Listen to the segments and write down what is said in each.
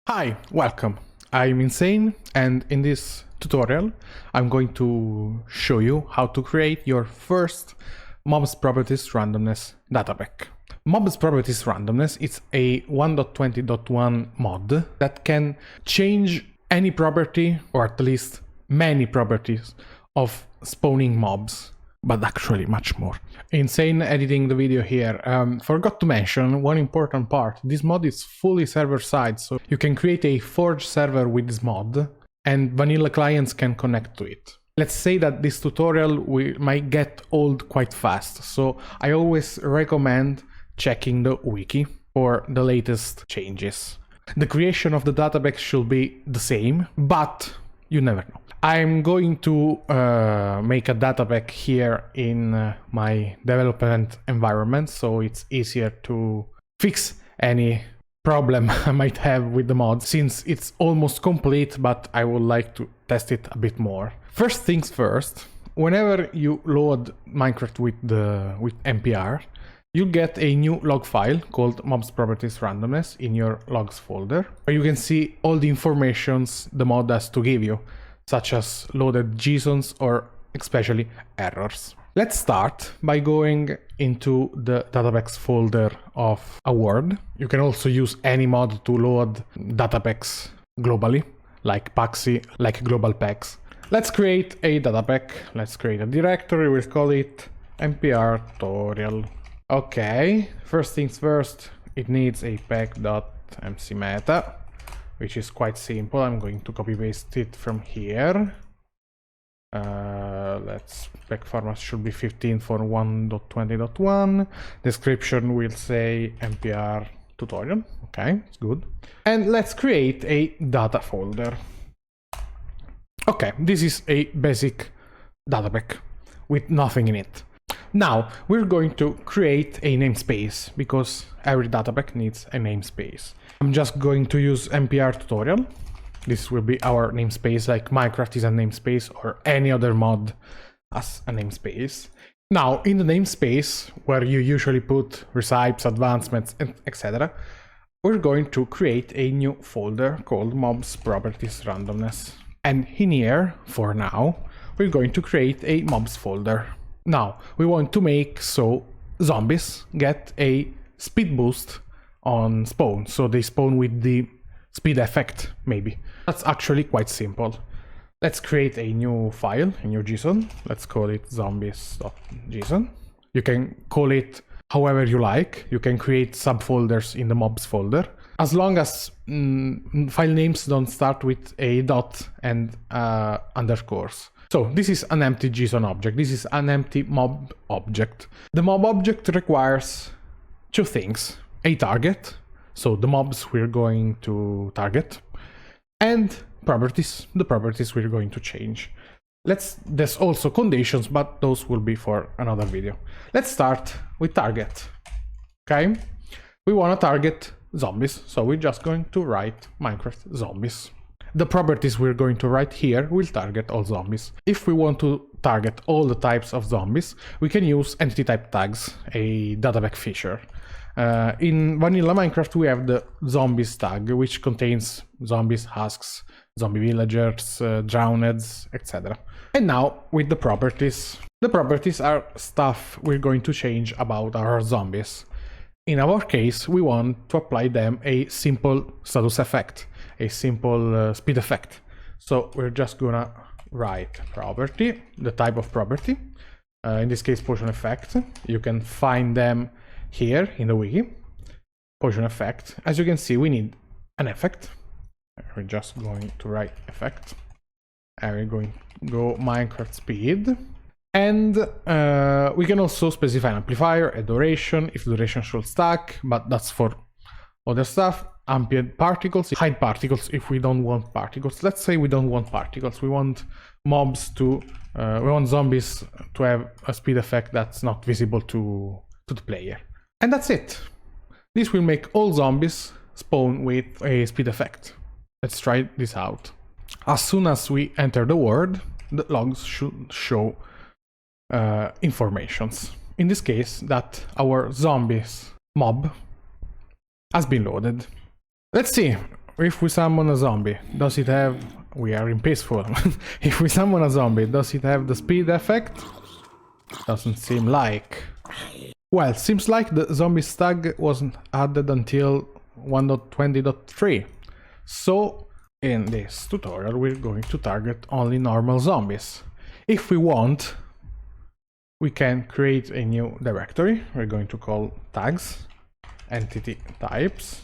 Hi, welcome. I'm Insane, and in this tutorial I'm going to show you how to create your first Mobs Properties Randomness data pack. Mobs Properties Randomness is a 1.20.1 mod that can change any property, or at least many properties, of spawning mobs, but actually much more. Insane editing the video here. Forgot to mention one important part. This mod is fully server-side, so you can create a forge server with this mod and vanilla clients can connect to it. Let's say that this tutorial might get old quite fast, so I always recommend checking the wiki for the latest changes. The creation of the database should be the same, but you never know. I'm going to make a data pack here in my development environment, so it's easier to fix any problem I might have with the mod, since it's almost complete, but I would like to test it a bit more. First things first, whenever you load Minecraft with MPR, you'll get a new log file called Mobs Properties Randomness in your logs folder, where you can see all the informations the mod has to give you, such as loaded JSONs or especially errors. Let's start by going into the database folder of a Word. You can also use any mod to load database globally, like Paxi, like global packs. Let's create a data pack. Let's create a directory. We'll call it MPR tutorial. Okay, first things first, it needs a pack.mcmeta, which is quite simple. I'm going to copy paste it from here. Let's pack format should be 15 for 1.20.1. Description will say MPR tutorial. Okay, it's good. And let's create a data folder. Okay, this is a basic data pack with nothing in it. Now we're going to create a namespace, because every data pack needs a namespace. I'm just going to use MPR tutorial. This will be our namespace, like Minecraft is a namespace or any other mod as a namespace. Now in the namespace, where you usually put recipes, advancements, etc., we're going to create a new folder called Mobs Properties Randomness. And in here, for now, we're going to create a mobs folder. Now, we want to make so zombies get a speed boost on spawn, so they spawn with the speed effect, maybe. That's actually quite simple. Let's create a new file, a new JSON. Let's call it zombies.json. You can call it however you like. You can create subfolders in the mobs folder, as long as file names don't start with a dot and underscores. So this is an empty JSON object. This is an empty mob object. The mob object requires two things: a target, so the mobs we're going to target, and properties, the properties we're going to change. There's also conditions, but those will be for another video. Let's start with target. Okay, we want to target zombies, so we're just going to write Minecraft zombies. The properties we're going to write here will target all zombies. If we want to target all the types of zombies, we can use entity type tags, a data pack feature. In vanilla Minecraft, we have the zombies tag, which contains zombies, husks, zombie villagers, drowneds, etc. And now with the properties are stuff we're going to change about our zombies. In our case, we want to apply them a simple status effect, a simple speed effect. So we're just gonna write property, the type of property, in this case potion effect. You can find them here in the wiki. Potion effect. As you can see, we need an effect. We're just going to write effect, and we're going to go Minecraft speed. And we can also specify an amplifier, a duration, if duration should stack, but that's for other stuff. Ambient particles, hide particles if we don't want particles. Let's say we don't want particles. We want mobs to, we want zombies to have a speed effect that's not visible to the player. And that's it. This will make all zombies spawn with a speed effect. Let's try this out. As soon as we enter the word, the logs should show informations. In this case, that our zombies mob has been loaded. Let's see. if we summon a zombie, does it have... We are in peaceful. If we summon a zombie, does it have the speed effect? Doesn't seem like. Well, seems like the zombie tag wasn't added until 1.20.3. So, in this tutorial, we're going to target only normal zombies. If we want, we can create a new directory. We're going to call tags, entity types,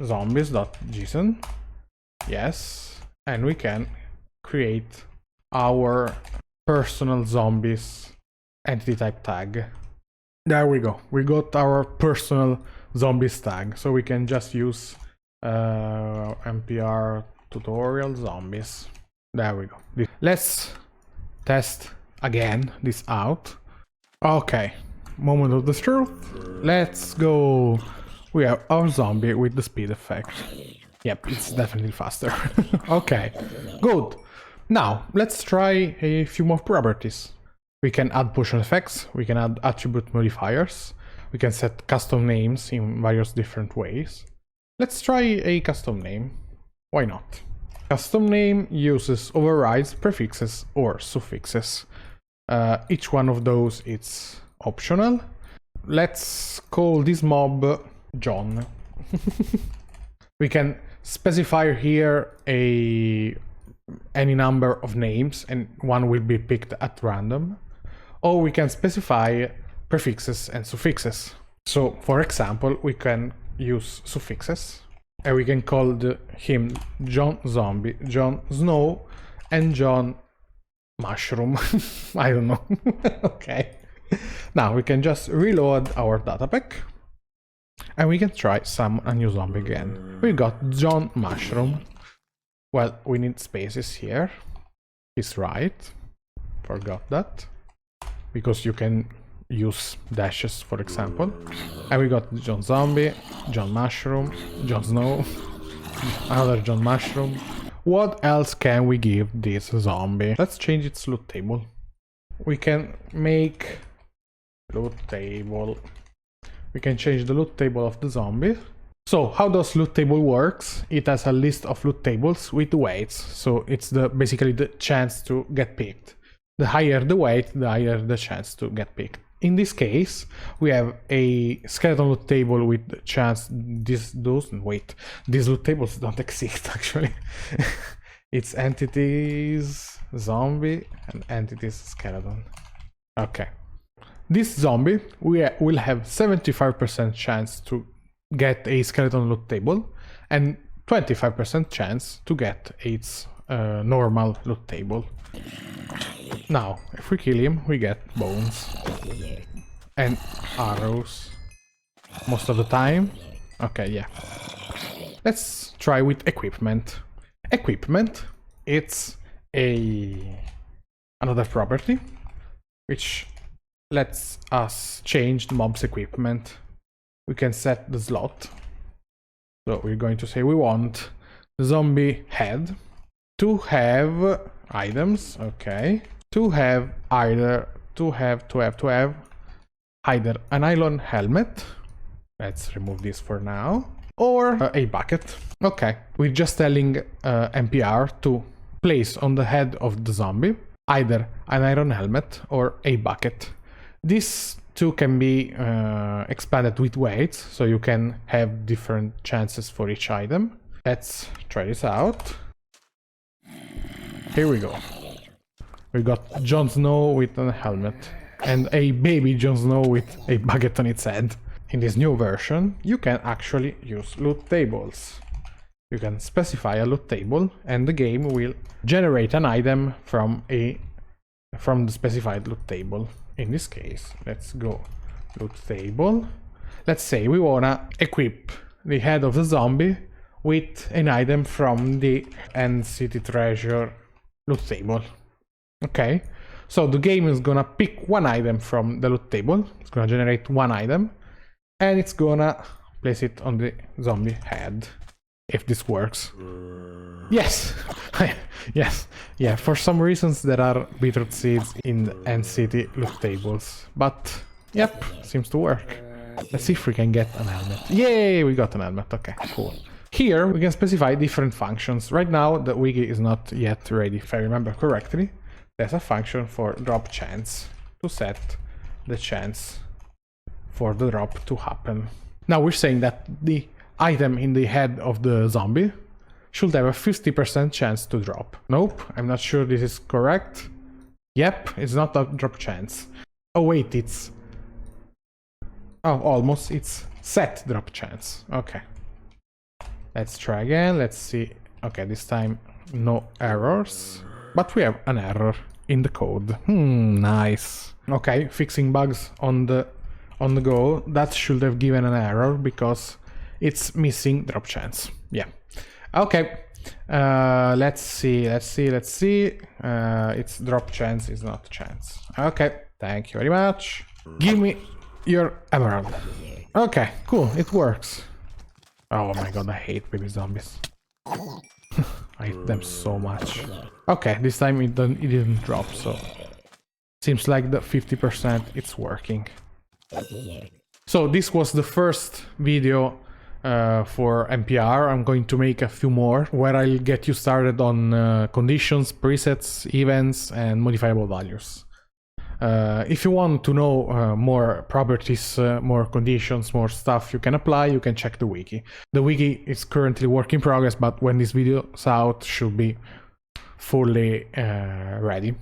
zombies.json. Yes, and we can create our personal zombies entity type tag. There we go. We got our personal zombies tag, so we can just use npr tutorial zombies. There we go. Let's test again this out. Okay, moment of the truth. Let's go. We have our zombie with the speed effect. Yep, it's definitely faster. Okay, good. Now, let's try a few more properties. We can add potion effects, we can add attribute modifiers, we can set custom names in various different ways. Let's try a custom name. Why not? Custom name uses overrides, prefixes, or suffixes. Each one of those is optional. Let's call this mob John. We can specify here any number of names and one will be picked at random. Or we can specify prefixes and suffixes. So, for example, we can use suffixes and we can call him John Zombie, John Snow, and John Mushroom. I don't know. Okay. Now we can just reload our data pack and we can try a new zombie again. We got John Mushroom. Well, we need spaces here. He's right. Forgot that. Because you can use dashes, for example. And we got John Zombie, John Mushroom, John Snow, another John Mushroom. What else can we give this zombie? Let's change its loot table. We can make loot table. We can change the loot table of the zombie. So how does loot table works? It has a list of loot tables with weights. So it's basically the chance to get picked. The higher the weight, the higher the chance to get picked. In this case, we have a skeleton loot table with the chance these loot tables don't exist actually. It's entities zombie and entities skeleton. Okay. This zombie will have 75% chance to get a skeleton loot table and 25% chance to get its normal loot table. Now, if we kill him, we get bones and arrows most of the time. Okay, yeah. Let's try with equipment. Equipment, it's another property which lets us change the mob's equipment. We can set the slot. So we're going to say we want the zombie head to have items, okay, to have either either a nylon helmet, let's remove this for now, or a bucket. Okay, we're just telling NPR to place on the head of the zombie either an iron helmet or a bucket. These two can be expanded with weights, so you can have different chances for each item. Let's try this out. Here we go. We got Jon Snow with a helmet and a baby Jon Snow with a bucket on its head. In this new version, you can actually use loot tables. You can specify a loot table and the game will generate an item from the specified loot table. In this case, let's go loot table. Let's say we wanna equip the head of the zombie with an item from the End City Treasure loot table. Okay, so the game is gonna pick one item from the loot table. It's gonna generate one item and it's gonna place it on the zombie head. If this works. Yes. Yes. Yeah, for some reasons there are beetroot seeds in the End City loot tables. But, yep, seems to work. Let's see if we can get an helmet. Yay, we got an helmet. Okay, cool. Here we can specify different functions. Right now the wiki is not yet ready, if I remember correctly. There's a function for drop chance to set the chance for the drop to happen. Now we're saying that the item in the head of the zombie should have a 50% chance to drop. Nope, I'm not sure this is correct. Yep, it's not a drop chance. Oh wait, it's... Oh, almost. It's set drop chance. Okay. Let's try again. Let's see. Okay, this time no errors. But we have an error in the code. Nice. Okay, fixing bugs on the go. That should have given an error because it's missing drop chance. Yeah. Okay. Let's see. It's drop chance is not chance. Okay. Thank you very much. Give me your emerald. Okay, cool. It works. Oh my god, I hate baby zombies. I hate them so much. Okay, this time it didn't drop, so seems like the 50% it's working. So this was the first video for NPR. I'm going to make a few more where I'll get you started on conditions, presets, events, and modifiable values. If you want to know more properties, more conditions, more stuff you can apply, you can check the wiki. The wiki is currently work in progress, but when this video is out, should be fully ready.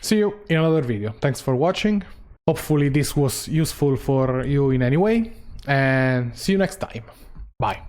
See you in another video. Thanks for watching. Hopefully this was useful for you in any way, and see you next time. Bye.